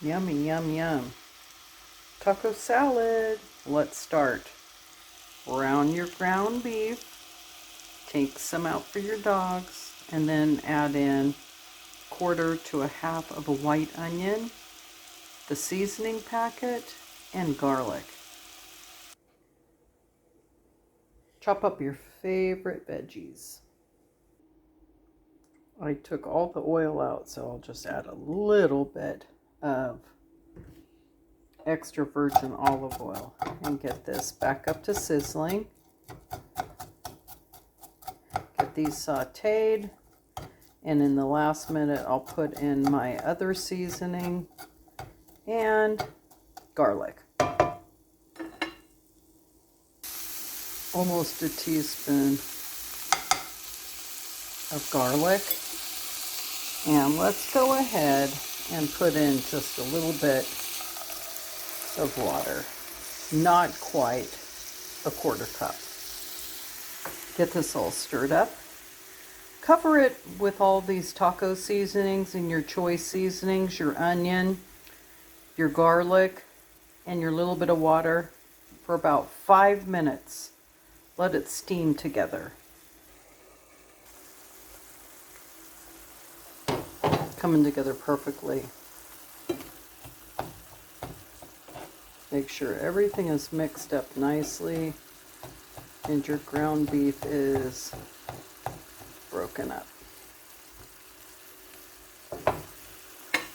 Yummy, yum, yum. Taco salad. Let's start. Brown your ground beef. Take some out for your dogs. And then add in 1/4 to 1/2 of a white onion, the seasoning packet, and garlic. Chop up your favorite veggies. I took all the oil out, so I'll just add a little bit of extra virgin olive oil and get this back up to sizzling. Get these sauteed, and in the last minute I'll put in my other seasoning and garlic. Almost a teaspoon of garlic. And let's go ahead and put in just a little bit of water. Not quite a 1/4 cup. Get this all stirred up. Cover it with all these taco seasonings and your choice seasonings, your onion, your garlic, and your little bit of water for about 5 minutes. Let it steam together. Coming together perfectly. Make sure everything is mixed up nicely and your ground beef is broken up.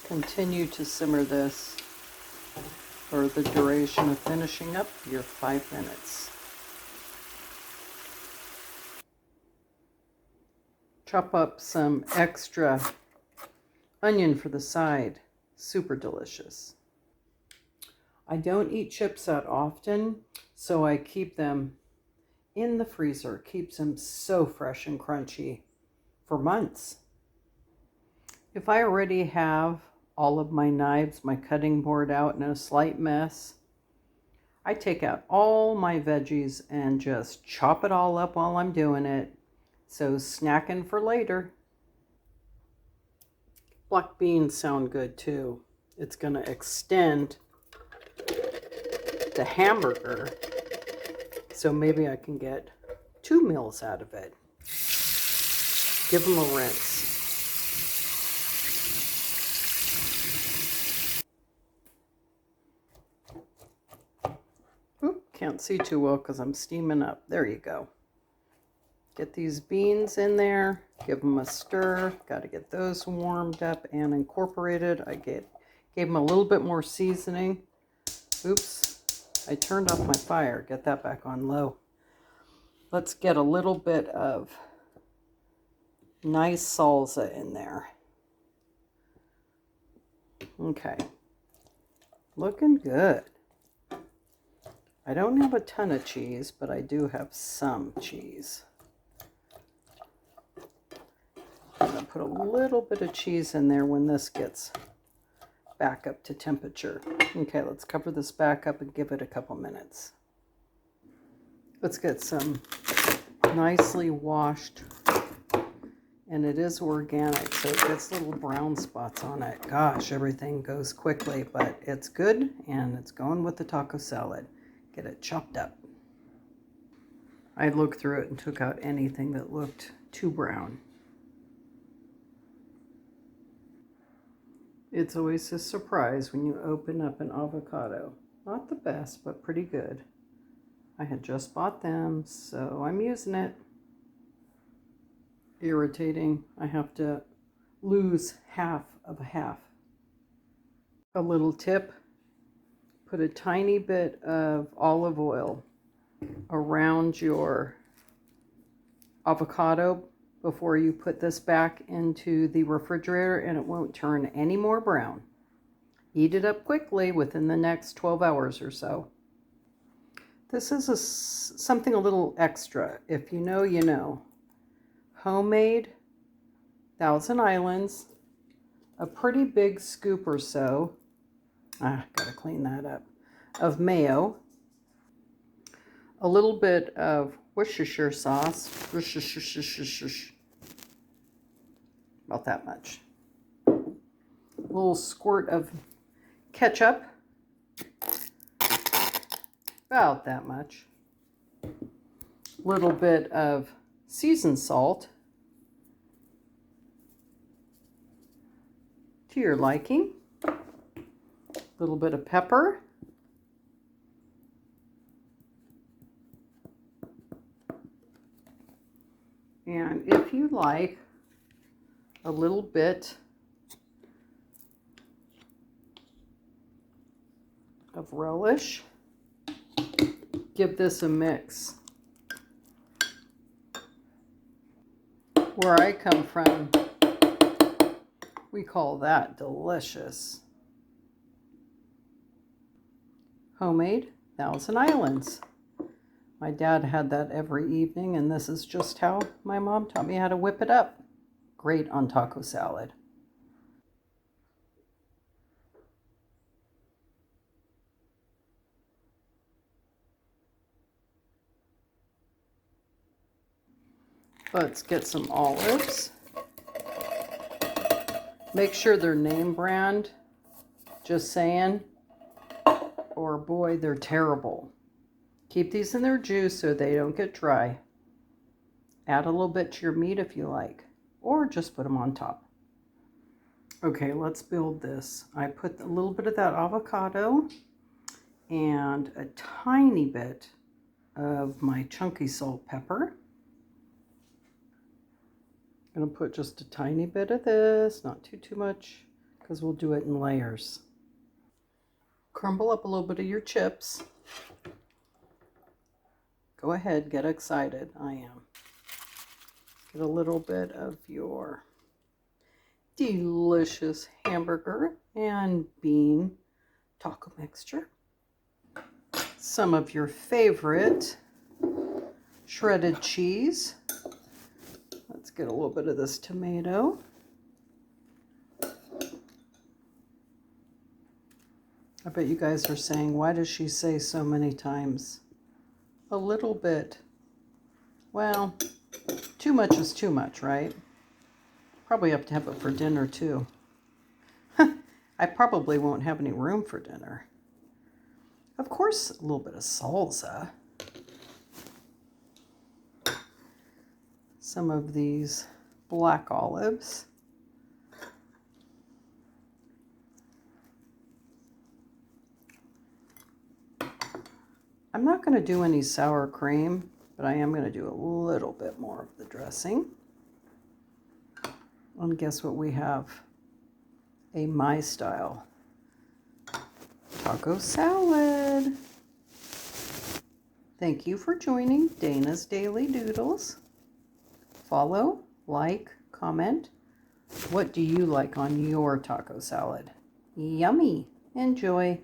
Continue to simmer this for the duration of finishing up your 5 minutes. Chop up some extra onion for the side. Super delicious. I don't eat chips that often, so I keep them in the freezer. Keeps them so fresh and crunchy for months. If I already have all of my knives, my cutting board out in a slight mess, I take out all my veggies and just chop it all up while I'm doing it. So snacking for later. Black beans sound good too. It's going to extend the hamburger, so maybe I can get 2 meals out of it. Give them a rinse. Oop, can't see too well because I'm steaming up. There you go. Get these beans in there, give them a stir. Got to get those warmed up and incorporated. I gave them a little bit more seasoning. Oops, I turned off my fire. Get that back on low. Let's get a little bit of nice salsa in there. Okay, looking good. I don't have a ton of cheese, but I do have some cheese. I'm going to put a little bit of cheese in there when this gets back up to temperature. Okay, let's cover this back up and give it a couple minutes. Let's get some nicely washed, and it is organic, so it gets little brown spots on it. Gosh, everything goes quickly, but it's good, and it's going with the taco salad. Get it chopped up. I looked through it and took out anything that looked too brown. It's always a surprise when you open up an avocado. Not the best, but pretty good. I had just bought them, so I'm using it. Irritating. I have to lose 1/2 of a half. A little tip. Put a tiny bit of olive oil around your avocado before you put this back into the refrigerator, and it won't turn any more brown. Eat it up quickly within the next 12 hours or so. This is something a little extra. If you know, you know. Homemade Thousand Islands, a pretty big scoop or so, gotta clean that up, of mayo, a little bit of Worcestershire sauce, about that much, a little squirt of ketchup, about that much. Little bit of seasoned salt to your liking. Little bit of pepper. And if you like, a little bit of relish. Give this a mix. Where I come from, we call that delicious. Homemade Thousand Islands. My dad had that every evening, and this is just how my mom taught me how to whip it up. Great on taco salad. Let's get some olives. Make sure they're name brand. Just saying. Or boy, they're terrible. Keep these in their juice so they don't get dry. Add a little bit to your meat if you like, or just put them on top. Okay, let's build this. I put a little bit of that avocado and a tiny bit of my chunky salt pepper. I'm gonna put just a tiny bit of this, not too much, because we'll do it in layers. Crumble up a little bit of your chips. Go ahead, get excited. I am. Get a little bit of your delicious hamburger and bean taco mixture. Some of your favorite shredded cheese. Let's get a little bit of this tomato. I bet you guys are saying, why does she say so many times? A little bit. Well, too much is too much, right? Probably have to have it for dinner too. I probably won't have any room for dinner. Of course, a little bit of salsa. Some of these black olives. I'm not going to do any sour cream, but I am going to do a little bit more of the dressing. And guess what we have? A my style taco salad. Thank you for joining Dana's Daily Doodles. Follow, like, comment. What do you like on your taco salad? Yummy! Enjoy!